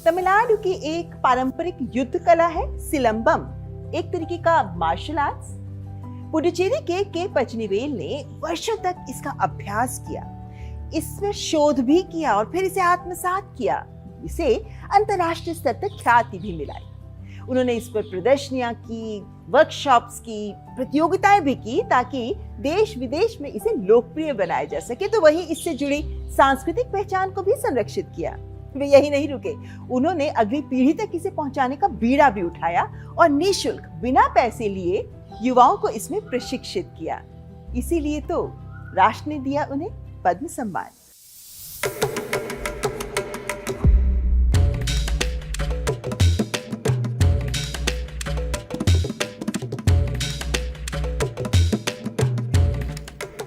तमिलनाडु की एक पारंपरिक युद्ध कला है सिलंबम, एक तरीके का मार्शल आर्ट्स। पुडुचेरी के पचनीवेल ने वर्षों तक इसका अभ्यास किया, इसमें शोध भी किया और फिर इसे आत्मसात किया। इसे अंतर्राष्ट्रीय स्तर तक ख्याति भी मिलाई। उन्होंने इस पर प्रदर्शनियां की, वर्कशॉप्स की, प्रतियोगिताएं भी की ताकि देश विदेश में इसे लोकप्रिय बनाया जा सके। तो वहीं इससे जुड़ी सांस्कृतिक पहचान को भी संरक्षित किया। वे यही नहीं रुके, उन्होंने अगली पीढ़ी तक इसे पहुंचाने का बीड़ा भी उठाया और निःशुल्क बिना पैसे लिए युवाओं को इसमें प्रशिक्षित किया। इसीलिए तो राष्ट्र ने दिया उन्हें पद्म सम्मान।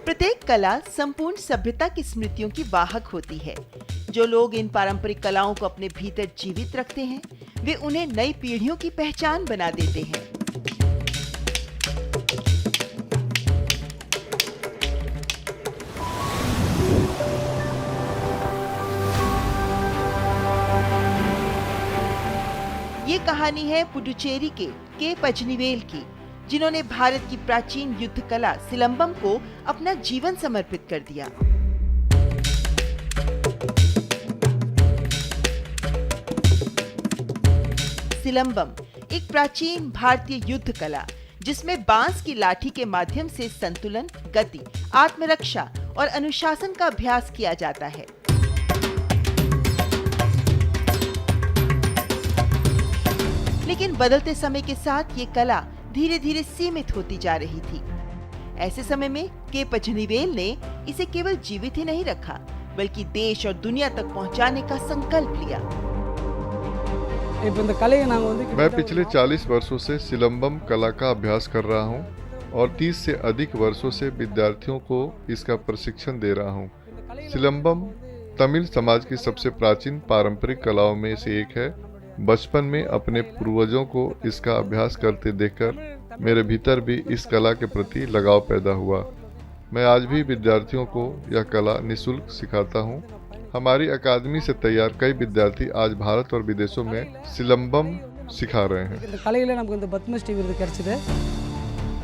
प्रत्येक कला संपूर्ण सभ्यता की स्मृतियों की वाहक होती है। जो लोग इन पारंपरिक कलाओं को अपने भीतर जीवित रखते हैं, वे उन्हें नई पीढ़ियों की पहचान बना देते हैं। ये कहानी है पुडुचेरी के पचनीवेल की, जिन्होंने भारत की प्राचीन युद्ध कला सिलंबम को अपना जीवन समर्पित कर दिया। सिलंबम एक प्राचीन भारतीय युद्ध कला, जिसमें बांस की लाठी के माध्यम से संतुलन, गति, आत्मरक्षा और अनुशासन का अभ्यास किया जाता है। लेकिन बदलते समय के साथ ये कला धीरे धीरे सीमित होती जा रही थी। ऐसे समय में के पचनीवेल ने इसे केवल जीवित ही नहीं रखा, बल्कि देश और दुनिया तक पहुंचाने का संकल्प लिया। मैं पिछले 40 वर्षों से सिलंबम कला का अभ्यास कर रहा हूं और 30 से अधिक वर्षों से विद्यार्थियों को इसका प्रशिक्षण दे रहा हूं। सिलंबम तमिल समाज की सबसे प्राचीन पारंपरिक कलाओं में से एक है। बचपन में अपने पूर्वजों को इसका अभ्यास करते देखकर मेरे भीतर भी इस कला के प्रति लगाव पैदा हुआ। मैं आज भी विद्यार्थियों को यह कला निःशुल्क सिखाता हूं। हमारी अकादमी से तैयार कई विद्यार्थी आज भारत और विदेशों में सिलंबम सिखा रहे हैं।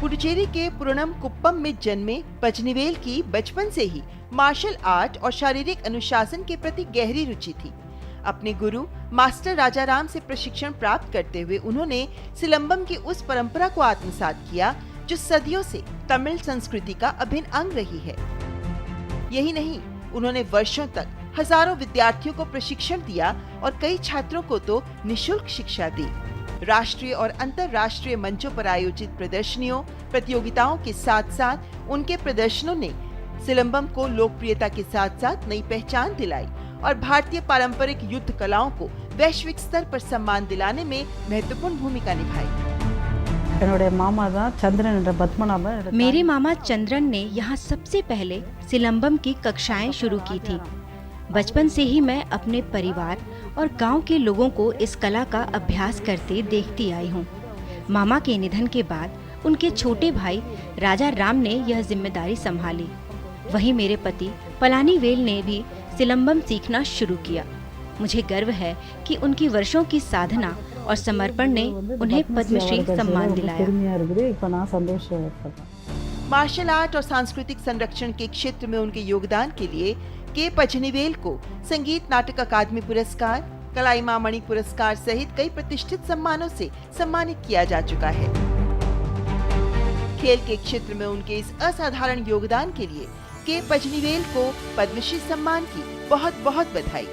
पुडुचेरी के पुरनम कुप्पम में जन्मे पचनीवेल की बचपन से ही मार्शल आर्ट और शारीरिक अनुशासन के प्रति गहरी रुचि थी। अपने गुरु मास्टर राजाराम से प्रशिक्षण प्राप्त करते हुए उन्होंने सिलंबम की उस परंपरा को आत्मसात किया जो सदियों से तमिल संस्कृति का अभिन्न अंग रही है। यही नहीं, उन्होंने वर्षों तक हजारों विद्यार्थियों को प्रशिक्षण दिया और कई छात्रों को तो निःशुल्क शिक्षा दी। राष्ट्रीय और अंतर्राष्ट्रीय मंचों पर आयोजित प्रदर्शनियों, प्रतियोगिताओं के साथ साथ उनके प्रदर्शनों ने सिलंबम को लोकप्रियता के साथ साथ नई पहचान दिलाई और भारतीय पारंपरिक युद्ध कलाओं को वैश्विक स्तर पर सम्मान दिलाने में महत्वपूर्ण भूमिका निभाई। मेरे मामा चंद्रन ने यहाँ सबसे पहले सिलंबम की कक्षाएं शुरू की थी। बचपन से ही मैं अपने परिवार और गांव के लोगों को इस कला का अभ्यास करते देखती आई हूँ। मामा के निधन के बाद उनके छोटे भाई राजा राम ने यह जिम्मेदारी संभाली। वहीं मेरे पति पलानीवेल ने भी सिलंबम सीखना शुरू किया। मुझे गर्व है कि उनकी वर्षों की साधना और समर्पण ने उन्हें पद्मश्री सम्मान दिलाया। मार्शल आर्ट और सांस्कृतिक संरक्षण के क्षेत्र में उनके योगदान के लिए के पचनीवेल को संगीत नाटक अकादमी पुरस्कार, कलाईमामणि पुरस्कार सहित कई प्रतिष्ठित सम्मानों से सम्मानित किया जा चुका है। खेल के क्षेत्र में उनके इस असाधारण योगदान के लिए के पचनीवेल को पद्मश्री सम्मान की बहुत बहुत बधाई।